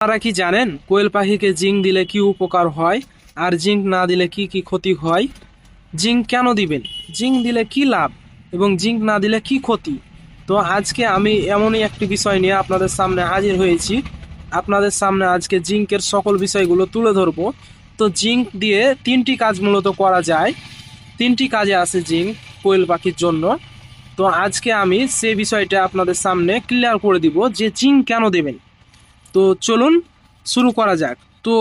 আপনারা কি জানেন কোয়েল পাখিকে জিঙ্ক দিলে কি উপকার হয় আর জিঙ্ক না দিলে কি কি ক্ষতি হয়? জিঙ্ক কেন দিবেন, জিঙ্ক দিলে কি লাভ এবং জিঙ্ক না দিলে কি ক্ষতি? তো আজকে আমি এমনই একটি বিষয় নিয়ে আপনাদের সামনে হাজির হয়েছি। আপনাদের সামনে আজকে জিঙ্কের সকল বিষয়গুলো তুলে ধরবো। তো জিঙ্ক দিয়ে তিনটি কাজ মূলত করা যায়, তিনটি কাজে আছে জিঙ্ক কোয়েল পাখির জন্য। তো আজকে আমি সেই বিষয়টা আপনাদের সামনে ক্লিয়ার করে দিব যে জিঙ্ক কেন দেবেন। তো চলুন শুরু করা যাক। তো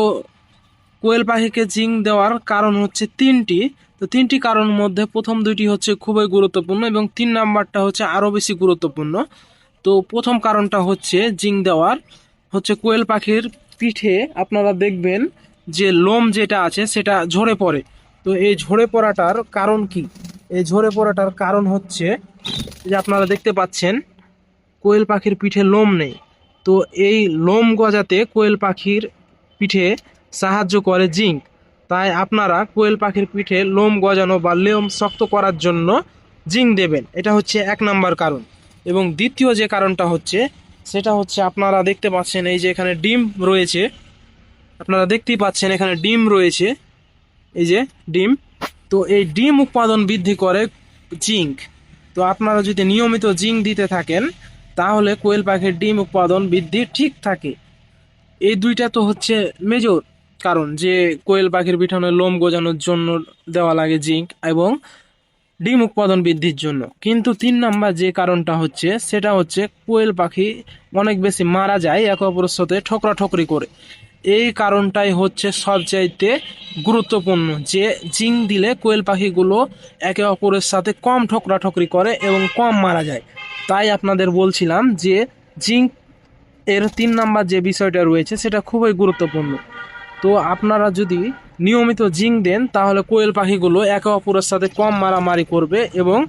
কোয়েল পাখিকে জিঙ্ক দেওয়ার কারণ হচ্ছে তিনটি। তো তিনটি কারণের মধ্যে প্রথম দুইটি হচ্ছে খুবই গুরুত্বপূর্ণ এবং 3 নাম্বারটা হচ্ছে আরও বেশি গুরুত্বপূর্ণ। তো প্রথম কারণটা হচ্ছে জিঙ্ক দেওয়ার হচ্ছে কোয়েল পাখির পিঠে আপনারা দেখবেন যে লোম যেটা আছে সেটা ঝরে পড়ে। তো এই ঝরে পড়াটার কারণ কি? এই ঝরে পড়াটার কারণ হচ্ছে যে আপনারা দেখতে পাচ্ছেন কোয়েল পাখির পিঠে লোম নেই। তো এই লোম গজাতে কোয়েল পাখির পিঠে সাহায্য করে জিঙ্ক। তাই আপনারা কোয়েল পাখির পিঠে লোম গজানো বা লোম শক্ত করার জন্য জিঙ্ক দেবেন। এটা হচ্ছে 1 নাম্বার কারণ। এবং দ্বিতীয় যে কারণটা হচ্ছে সেটা হচ্ছে আপনারা দেখতে পাচ্ছেন এই যে এখানে ডিম রয়েছে, আপনারা দেখতেই পাচ্ছেন এখানে ডিম রয়েছে, এই যে ডিম। তো এই ডিম উৎপাদন বৃদ্ধি করে জিঙ্ক। তো আপনারা যদি নিয়মিত জিঙ্ক দিতে থাকেন তাহলে কোয়েল পাখির ডিম উৎপাদন বৃদ্ধি ঠিক থাকে। এই দুইটা তো হচ্ছে মেজর কারণ যে কোয়েল পাখির পিঠনে লোম গজানোর জন্য দেওয়া লাগে জিঙ্ক এবং ডিম উৎপাদন বৃদ্ধির জন্য। কিন্তু 3 নাম্বার যে কারণটা হচ্ছে সেটা হচ্ছে কোয়েল পাখি অনেক বেশি মারা যায় একে অপরের সাথে ঠোকরাঠোকরি করে। এই কারণটাই হচ্ছে সবচাইতে গুরুত্বপূর্ণ যে জিঙ্ক দিলে কোয়েল পাখিগুলো একে অপরের সাথে কম ঠোকরাঠোকরি করে এবং কম মারা যায়। তাই আপনাদের বলছিলাম যে জিঙ্ক এর 3 নাম্বার যে বিষয়টা রয়েছে সেটা খুবই গুরুত্বপূর্ণ। তো আপনারা যদি নিয়মিত জিঙ্ক দেন তাহলে কোয়েল পাখিগুলো একে অপরের সাথে কম মারামারি করবে এবং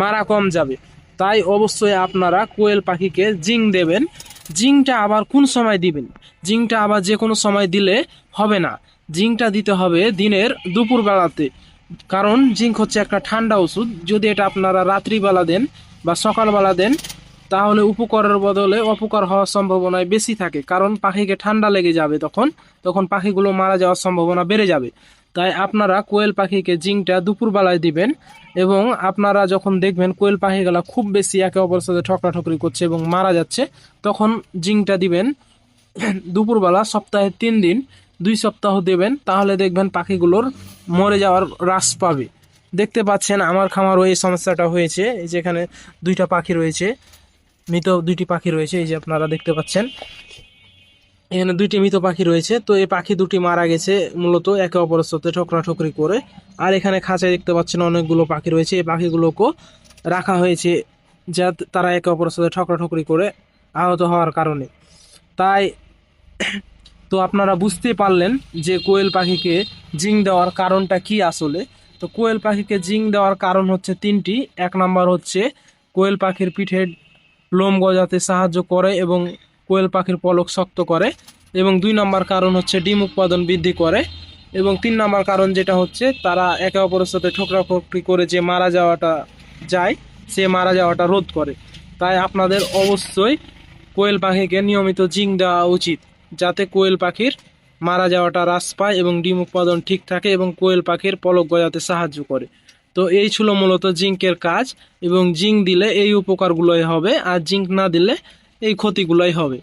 মারা কম যাবে। তাই অবশ্যই আপনারা কোয়েল পাখিকে জিঙ্ক দেবেন। জিঙ্কটা আবার কোন সময় দিবেন? জিঙ্কটা আবার যে কোনো সময় দিলে হবে না, জিঙ্কটা দিতে হবে দিনের দুপুরবেলাতে। কারণ জিঙ্ক হচ্ছে একটা ঠান্ডা ওষুধ। যদি এটা আপনারা রাত্রিবেলা দেন বা সকালবেলা দেন তাহলে উপকারের বদলে অপকার হওয়ার সম্ভাবনায় বেশি থাকে, কারণ পাখিকে ঠান্ডা লেগে যাবে, তখন তখন পাখিগুলো মারা যাওয়ার সম্ভাবনা বেড়ে যাবে। তাই আপনারা কোয়েল পাখিকে জিঙ্কটা দুপুরবেলায় দিবেন। এবং আপনারা যখন দেখবেন কোয়েল পাখিগুলো খুব বেশি একে অপরের সাথে ঠকরাঠকরি করছে এবং মারা যাচ্ছে, তখন জিঙ্কটা দিবেন দুপুরবেলা, সপ্তাহে 3 দিন, 2 সপ্তাহ দেবেন। তাহলে দেখবেন পাখিগুলোর মরে যাওয়ার হ্রাস পাবে। দেখতে পাচ্ছেন আমার খামারও এই সমস্যাটা হয়েছে। এই যে এখানে দুইটা পাখি রয়েছে, মৃত দুইটি পাখি রয়েছে, এই যে আপনারা দেখতে পাচ্ছেন এখানে দুইটি মৃত পাখি রয়েছে। তো এই পাখি দুটি মারা গেছে মূলত একে অপরের সাথে ঠোকরাঠোকরি করে। আর এখানে খাঁচায় দেখতে পাচ্ছেন অনেকগুলো পাখি রয়েছে, এই পাখিগুলোকেও রাখা হয়েছে যাতে তারা একে অপরের সাথে ঠোকরাঠোকরি করে আহত হওয়ার কারণে। তাই তো আপনারা বুঝতে পারলেন যে কোয়েল পাখিকে জিঙ্ক দেওয়ার কারণটা কি আসলে। তো কোয়েল পাখিকে জিঙ্ক দেওয়ার কারণ হচ্ছে 3টি। 1 নাম্বার হচ্ছে কোয়েল পাখির পিঠে লোম গজাতে সাহায্য করে এবং কোয়েল পাখির পলক শক্ত করে। এবং 2 নাম্বার কারণ হচ্ছে ডিম উৎপাদন বৃদ্ধি করে। এবং 3 নাম্বার কারণ যেটা হচ্ছে তারা একে অপরের সাথে ঠোকরাঠোকরি করে যে মারা যাওয়াটা যায়, সে মারা যাওয়াটা রোধ করে। তাই আপনাদের অবশ্যই কোয়েল পাখিকে নিয়মিত জিঙ্ক দেওয়া উচিত, যাতে কোয়েল পাখির মারা যাওয়াটা হ্রাস পায় এবং ডিম উৎপাদন ঠিক থাকে এবং কোয়েল পাখির পলক গজাতে সাহায্য করে। তো এই ছিল মূলত জিঙ্কের কাজ। এবং জিঙ্ক দিলে এই উপকারগুলোই হবে আর জিঙ্ক না দিলে এই ক্ষতিগুলোই হবে।